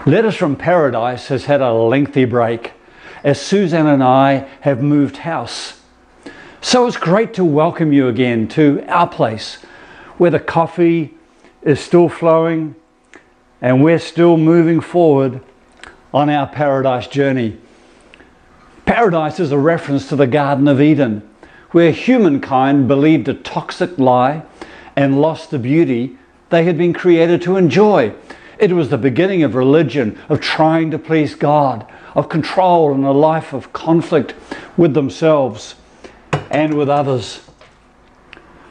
Letters from Paradise has had a lengthy break as Suzanne and I have moved house. So it's great to welcome you again to our place where the coffee is still flowing and we're still moving forward on our paradise journey. Paradise is a reference to the Garden of Eden, where humankind believed a toxic lie and lost the beauty they had been created to enjoy. It was the beginning of religion, of trying to please God, of control and a life of conflict with themselves and with others.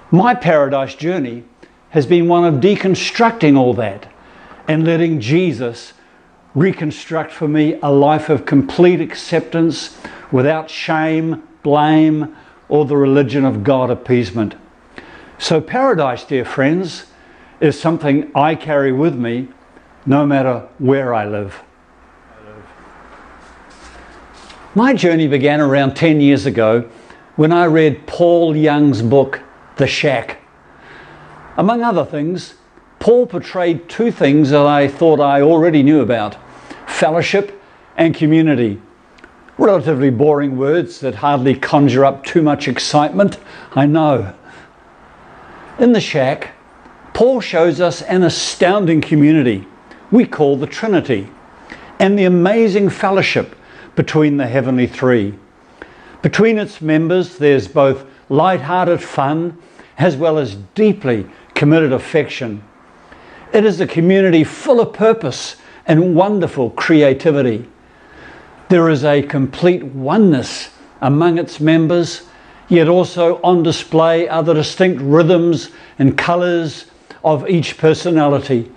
My paradise journey has been one of deconstructing all that and letting Jesus reconstruct for me a life of complete acceptance without shame, blame, or the religion of God appeasement. So paradise, dear friends, is something I carry with me no matter where I live. My journey began around 10 years ago when I read Paul Young's book, The Shack. Among other things, Paul portrayed two things that I thought I already knew about: fellowship and community. Relatively boring words that hardly conjure up too much excitement, I know. In The Shack, Paul shows us an astounding community we call the Trinity, and the amazing fellowship between the heavenly three. Between its members, there's both light-hearted fun as well as deeply committed affection. It is a community full of purpose and wonderful creativity. There is a complete oneness among its members, yet also on display are the distinct rhythms and colours of each personality.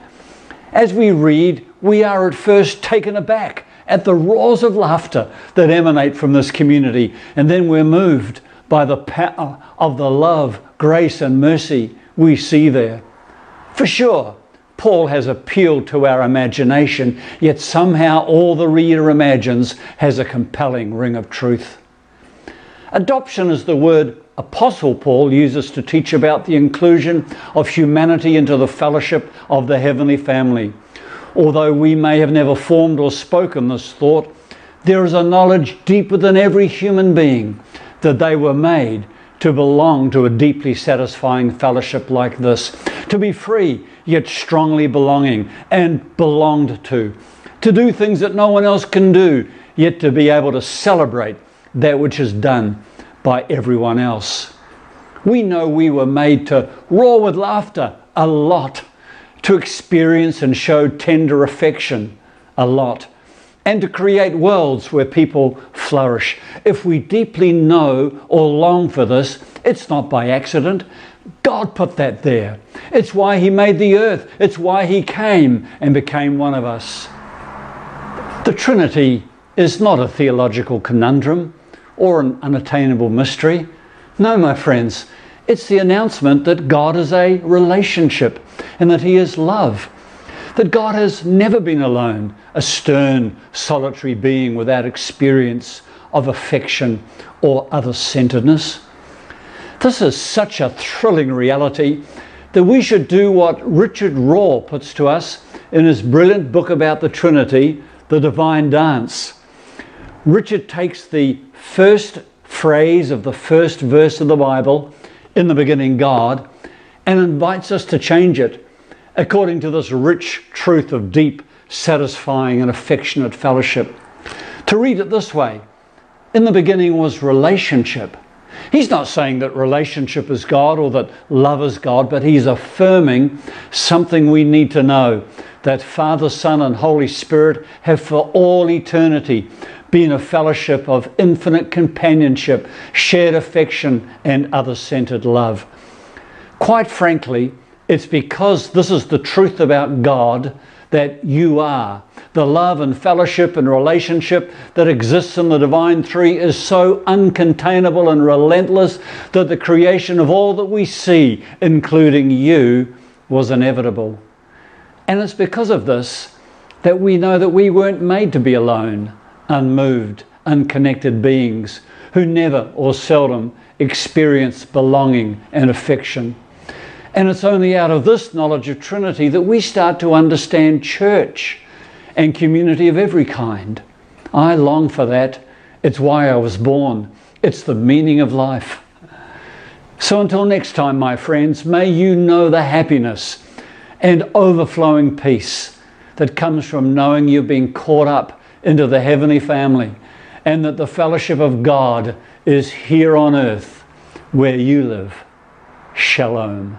As we read, we are at first taken aback at the roars of laughter that emanate from this community, and then we're moved by the power of the love, grace and mercy we see there. For sure, Paul has appealed to our imagination, yet somehow all the reader imagines has a compelling ring of truth. Adoption is the word Apostle Paul uses to teach about the inclusion of humanity into the fellowship of the heavenly family. Although we may have never formed or spoken this thought, there is a knowledge deep within every human being that they were made to belong to a deeply satisfying fellowship like this, to be free yet strongly belonging and belonged to do things that no one else can do, yet to be able to celebrate that which is done by everyone else. We know we were made to roar with laughter a lot, to experience and show tender affection a lot, and to create worlds where people flourish. If we deeply know or long for this, it's not by accident. God put that there. It's why He made the earth. It's why He came and became one of us. The Trinity is not a theological conundrum or an unattainable mystery. No, my friends, it's the announcement that God is a relationship and that He is love. That God has never been alone, a stern, solitary being without experience of affection or other-centeredness. This is such a thrilling reality that we should do what Richard Rohr puts to us in his brilliant book about the Trinity, The Divine Dance. Richard takes the first phrase of the first verse of the Bible, "In the beginning God," and invites us to change it according to this rich truth of deep, satisfying and affectionate fellowship. To read it this way: in the beginning was relationship. He's not saying that relationship is God or that love is God, but he's affirming something we need to know, that Father, Son and Holy Spirit have for all eternity been a fellowship of infinite companionship, shared affection and other-centered love. Quite frankly, it's because this is the truth about God that you are. The love and fellowship and relationship that exists in the Divine Three is so uncontainable and relentless that the creation of all that we see, including you, was inevitable. And it's because of this that we know that we weren't made to be alone, unmoved, unconnected beings who never or seldom experience belonging and affection. And it's only out of this knowledge of Trinity that we start to understand church and community of every kind. I long for that. It's why I was born. It's the meaning of life. So until next time, my friends, may you know the happiness and overflowing peace that comes from knowing you've been caught up into the heavenly family, and that the fellowship of God is here on earth where you live. Shalom.